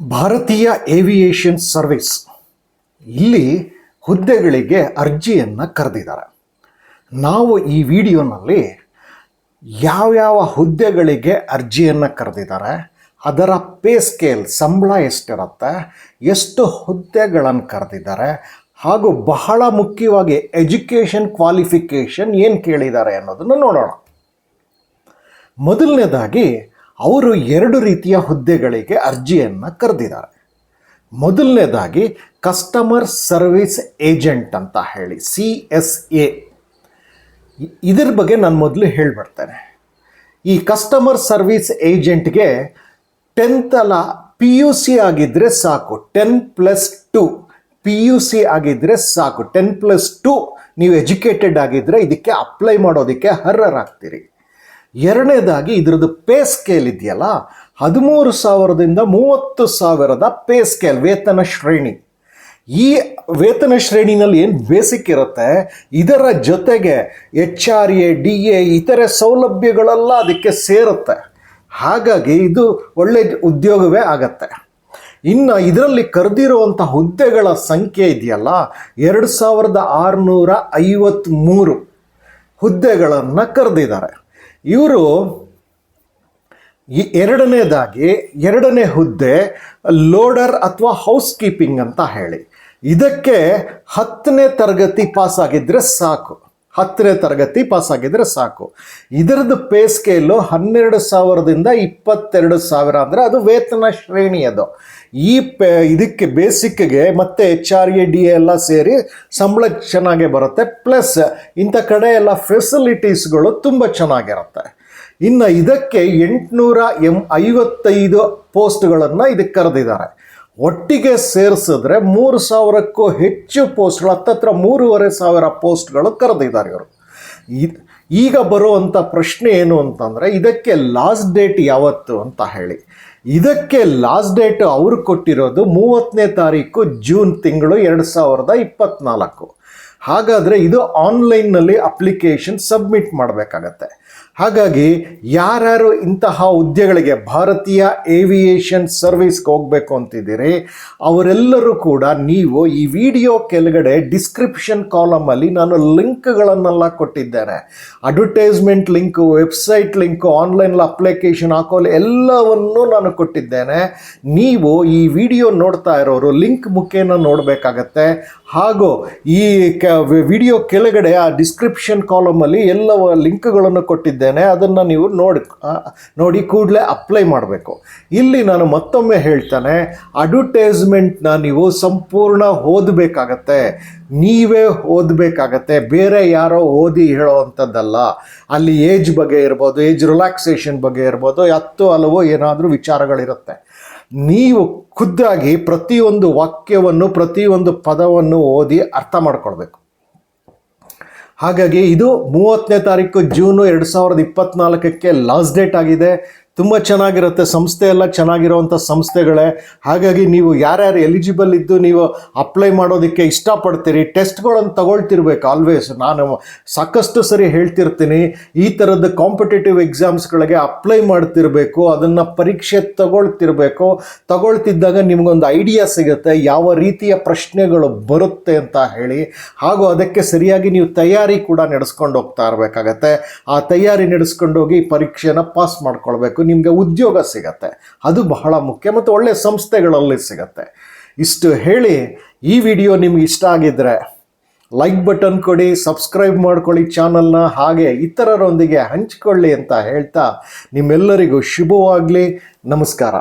ಭಾರತೀಯ aviation service ಇಲ್ಲಿ ಹುದ್ದೆಗಳಿಗೆ ಅರ್ಜಿಯನ್ನು ಕರೆದಿದ್ದಾರೆ. ನಾವು ಈ ವಿಡಿಯೋನಲ್ಲಿ ಯಾವ್ಯಾವ ಹುದ್ದೆಗಳಿಗೆ ಅರ್ಜಿಯನ್ನು ಕರೆದಿದ್ದಾರೆ, ಅದರ ಪೇ ಸ್ಕೇಲ್ ಸಂಬಳ ಎಷ್ಟಿರುತ್ತೆ, ಎಷ್ಟು ಹುದ್ದೆಗಳನ್ನು ಕರೆದಿದ್ದಾರೆ, ಹಾಗೂ ಬಹಳ ಮುಖ್ಯವಾಗಿ ಎಜುಕೇಷನ್ ಕ್ವಾಲಿಫಿಕೇಷನ್ ಏನು ಕೇಳಿದ್ದಾರೆ ಅನ್ನೋದನ್ನು ನೋಡೋಣ. ಮೊದಲನೇದಾಗಿ ಅವರು 2 ರೀತಿಯ ಹುದ್ದೆಗಳಿಗೆ ಅರ್ಜಿಯನ್ನು ಕರೆದಿದ್ದಾರೆ. ಮೊದಲನೇದಾಗಿ ಕಸ್ಟಮರ್ ಸರ್ವಿಸ್ ಏಜೆಂಟ್ ಅಂತ ಹೇಳಿ CSA. ಇದ್ರ ಬಗ್ಗೆ ನಾನು ಮೊದಲು ಹೇಳಿಬಿಡ್ತೇನೆ. ಈ ಕಸ್ಟಮರ್ ಸರ್ವಿಸ್ ಏಜೆಂಟ್ಗೆ 10th ಅಲ್ಲ PUC ಆಗಿದ್ದರೆ ಸಾಕು. 10+2 PUC ಆಗಿದ್ದರೆ ಸಾಕು. 10+2 ನೀವು ಎಜುಕೇಟೆಡ್ ಆಗಿದ್ದರೆ ಇದಕ್ಕೆ ಅಪ್ಲೈ ಮಾಡೋದಕ್ಕೆ ಅರ್ಹರಾಗ್ತೀರಿ. ಎರಡನೇದಾಗಿ ಇದರದ್ದು ಪೇ ಸ್ಕೇಲ್ ಇದೆಯಲ್ಲ, 13,000ದಿಂದ 30,000 ಪೇ ಸ್ಕೇಲ್ ವೇತನ ಶ್ರೇಣಿ. ಈ ವೇತನ ಶ್ರೇಣಿನಲ್ಲಿ ಏನು ಬೇಸಿಕ್ ಇರುತ್ತೆ, ಇದರ ಜೊತೆಗೆ HRA DA ಇತರೆ ಸೌಲಭ್ಯಗಳೆಲ್ಲ ಅದಕ್ಕೆ ಸೇರುತ್ತೆ. ಹಾಗಾಗಿ ಇದು ಒಳ್ಳೆ ಉದ್ಯೋಗವೇ ಆಗತ್ತೆ. ಇನ್ನು ಇದರಲ್ಲಿ ಕರೆದಿರುವಂಥ ಹುದ್ದೆಗಳ ಸಂಖ್ಯೆ ಇದೆಯಲ್ಲ, 2,653 ಹುದ್ದೆಗಳನ್ನು ಕರೆದಿದ್ದಾರೆ. ಇವರು ಎರಡನೇ ಹುದ್ದೆ ಲೋಡರ್ ಅಥವಾ ಹೌಸ್ ಕೀಪಿಂಗ್ ಅಂತ ಹೇಳಿ. ಇದಕ್ಕೆ 10ನೇ ತರಗತಿ ಪಾಸಾಗಿದ್ದರೆ ಸಾಕು. 10ನೇ ತರಗತಿ ಪಾಸಾಗಿದ್ದರೆ ಸಾಕು. ಇದರದ್ದು ಪೇ ಸ್ಕೇಲು 12,000ದಿಂದ 22,000 ಅಂದರೆ ಅದು ವೇತನ ಶ್ರೇಣಿ. ಅದು ಇದಕ್ಕೆ ಬೇಸಿಕ್ಗೆ ಮತ್ತು HRA DA ಎಲ್ಲ ಸೇರಿ ಸಂಬಳ ಚೆನ್ನಾಗೇ ಬರುತ್ತೆ. ಪ್ಲಸ್ ಇಂಥ ಕಡೆ ಎಲ್ಲ ಫೆಸಿಲಿಟೀಸ್ಗಳು ತುಂಬ ಚೆನ್ನಾಗಿರುತ್ತೆ. ಇನ್ನು ಇದಕ್ಕೆ 855 ಪೋಸ್ಟ್ಗಳನ್ನು ಇದಕ್ಕೆ ಕರೆದಿದ್ದಾರೆ. ಒಟ್ಟಿಗೆ ಸೇರಿಸಿದ್ರೆ 3,000ಕ್ಕೂ ಹೆಚ್ಚು ಪೋಸ್ಟ್ಗಳು, ಹತ್ತತ್ರ 3,500 ಪೋಸ್ಟ್ಗಳು ಕರೆದಿದ್ದಾರೆ ಇವರು. ಈಗ ಬರುವಂಥ ಪ್ರಶ್ನೆ ಏನು ಅಂತಂದರೆ, ಇದಕ್ಕೆ ಲಾಸ್ಟ್ ಡೇಟ್ ಯಾವತ್ತು ಅಂತ ಹೇಳಿ. ಇದಕ್ಕೆ ಲಾಸ್ಟ್ ಡೇಟ್ ಅವರು ಕೊಟ್ಟಿರೋದು 30ನೇ ತಾರೀಕು ಜೂನ್ ತಿಂಗಳು 2024. ಹಾಗಾದರೆ ಇದು ಆನ್ಲೈನ್ನಲ್ಲಿ ಅಪ್ಲಿಕೇಶನ್ ಸಬ್ಮಿಟ್ ಮಾಡಬೇಕಾಗತ್ತೆ. ಹಾಗಾಗಿ ಯಾರ್ಯಾರು ಇಂತಹ ಹುದ್ದೆಗಳಿಗೆ ಭಾರತೀಯ ಏವಿಯೇಷನ್ ಸರ್ವಿಸ್ಗೆ ಹೋಗಬೇಕು ಅಂತಿದ್ದೀರಿ, ಅವರೆಲ್ಲರೂ ಕೂಡ ನೀವು ಈ ವಿಡಿಯೋ ಕೆಳಗಡೆ ಡಿಸ್ಕ್ರಿಪ್ಷನ್ ಕಾಲಮಲ್ಲಿ ನಾನು ಲಿಂಕ್ಗಳನ್ನೆಲ್ಲ ಕೊಟ್ಟಿದ್ದೇನೆ. ಅಡ್ವರ್ಟೈಸ್ಮೆಂಟ್ ಲಿಂಕು, ವೆಬ್ಸೈಟ್ ಲಿಂಕು, ಆನ್ಲೈನಲ್ಲಿ ಅಪ್ಲಿಕೇಶನ್ ಹಾಕೋಲು ಎಲ್ಲವನ್ನೂ ನಾನು ಕೊಟ್ಟಿದ್ದೇನೆ. ನೀವು ಈ ವಿಡಿಯೋ ನೋಡ್ತಾ ಇರೋರು ಲಿಂಕ್ ಮುಖೇನ ನೋಡಬೇಕಾಗತ್ತೆ. ಹಾಗೂ ಈ ವಿಡಿಯೋ ಕೆಳಗಡೆ ಆ ಡಿಸ್ಕ್ರಿಪ್ಷನ್ ಕಾಲಮಲ್ಲಿ ಎಲ್ಲವ ಲಿಂಕ್ಗಳನ್ನು ಕೊಟ್ಟಿದ್ದೇನೆ. ಅದನ್ನು ನೀವು ನೋಡಿ ಕೂಡಲೇ ಅಪ್ಲೈ ಮಾಡಬೇಕು. ಇಲ್ಲಿ ನಾನು ಮತ್ತೊಮ್ಮೆ ಹೇಳ್ತಾನೆ, ಅಡ್ವರ್ಟೈಸ್ಮೆಂಟ್ನ ನೀವು ಸಂಪೂರ್ಣ ಓದಬೇಕಾಗತ್ತೆ. ನೀವೇ ಓದಬೇಕಾಗತ್ತೆ, ಬೇರೆ ಯಾರೋ ಓದಿ ಹೇಳೋ ಅಂಥದ್ದಲ್ಲ. ಅಲ್ಲಿ ಏಜ್ ಬಗ್ಗೆ ಇರ್ಬೋದು, ಏಜ್ ರಿಲ್ಯಾಕ್ಸೇಷನ್ ಬಗ್ಗೆ ಇರ್ಬೋದು, 10 ಹಲವು ಏನಾದರೂ ವಿಚಾರಗಳಿರುತ್ತೆ. ನೀವು ಖುದ್ದಾಗಿ ಪ್ರತಿಯೊಂದು ವಾಕ್ಯವನ್ನು, ಪ್ರತಿಯೊಂದು ಪದವನ್ನು ಓದಿ ಅರ್ಥ ಮಾಡ್ಕೊಳ್ಬೇಕು. ಹಾಗಾಗಿ ಇದು 30ನೇ ತಾರೀಕು ಜೂನು 2024ಕ್ಕೆ ಲಾಸ್ಟ್ ಡೇಟ್ ಆಗಿದೆ. ತುಂಬ ಚೆನ್ನಾಗಿರುತ್ತೆ. ಸಂಸ್ಥೆ ಎಲ್ಲ ಚೆನ್ನಾಗಿರೋವಂಥ ಸಂಸ್ಥೆಗಳೇ. ಹಾಗಾಗಿ ನೀವು ಯಾರ್ಯಾರು ಎಲಿಜಿಬಲ್ ಇದ್ದು ನೀವು ಅಪ್ಲೈ ಮಾಡೋದಕ್ಕೆ ಇಷ್ಟಪಡ್ತೀರಿ, ಟೆಸ್ಟ್ಗಳನ್ನು ತಗೊಳ್ತಿರ್ಬೇಕು ಆಲ್ವೇಸ್. ನಾನು ಸಾಕಷ್ಟು ಸರಿ ಹೇಳ್ತಿರ್ತೀನಿ, ಈ ಥರದ ಕಾಂಪಿಟೇಟಿವ್ ಎಕ್ಸಾಮ್ಸ್ಗಳಿಗೆ ಅಪ್ಲೈ ಮಾಡ್ತಿರ್ಬೇಕು, ಅದನ್ನು ಪರೀಕ್ಷೆ ತಗೊಳ್ತಿದ್ದಾಗ ನಿಮಗೊಂದು ಐಡಿಯಾ ಸಿಗುತ್ತೆ ಯಾವ ರೀತಿಯ ಪ್ರಶ್ನೆಗಳು ಬರುತ್ತೆ ಅಂತ ಹೇಳಿ. ಹಾಗೂ ಅದಕ್ಕೆ ಸರಿಯಾಗಿ ನೀವು ತಯಾರಿ ಕೂಡ ನಡೆಸ್ಕೊಂಡು ಹೋಗ್ತಾ ಇರಬೇಕಾಗತ್ತೆ. ಆ ತಯಾರಿ ನಡೆಸ್ಕೊಂಡೋಗಿ ಪರೀಕ್ಷೆನ ಪಾಸ್ ಮಾಡ್ಕೊಳ್ಬೇಕು. ನಿಮಗೆ ಉದ್ಯೋಗ ಸಿಗತ್ತೆ, ಅದು ಬಹಳ ಮುಖ್ಯ, ಮತ್ತು ಒಳ್ಳೆಯ ಸಂಸ್ಥೆಗಳಲ್ಲಿ ಸಿಗತ್ತೆ. ಇಷ್ಟು ಹೇಳಿ, ಈ ವಿಡಿಯೋ ನಿಮ್ಗೆ ಇಷ್ಟ ಆಗಿದ್ದರೆ ಲೈಕ್ ಬಟನ್ ಕೊಡಿ, ಸಬ್ಸ್ಕ್ರೈಬ್ ಮಾಡ್ಕೊಳ್ಳಿ ಚಾನಲ್ನ, ಹಾಗೆ ಇತರರೊಂದಿಗೆ ಹಂಚಿಕೊಳ್ಳಿ ಅಂತ ಹೇಳ್ತಾ ನಿಮ್ಮೆಲ್ಲರಿಗೂ ಶುಭವಾಗಲಿ. ನಮಸ್ಕಾರ.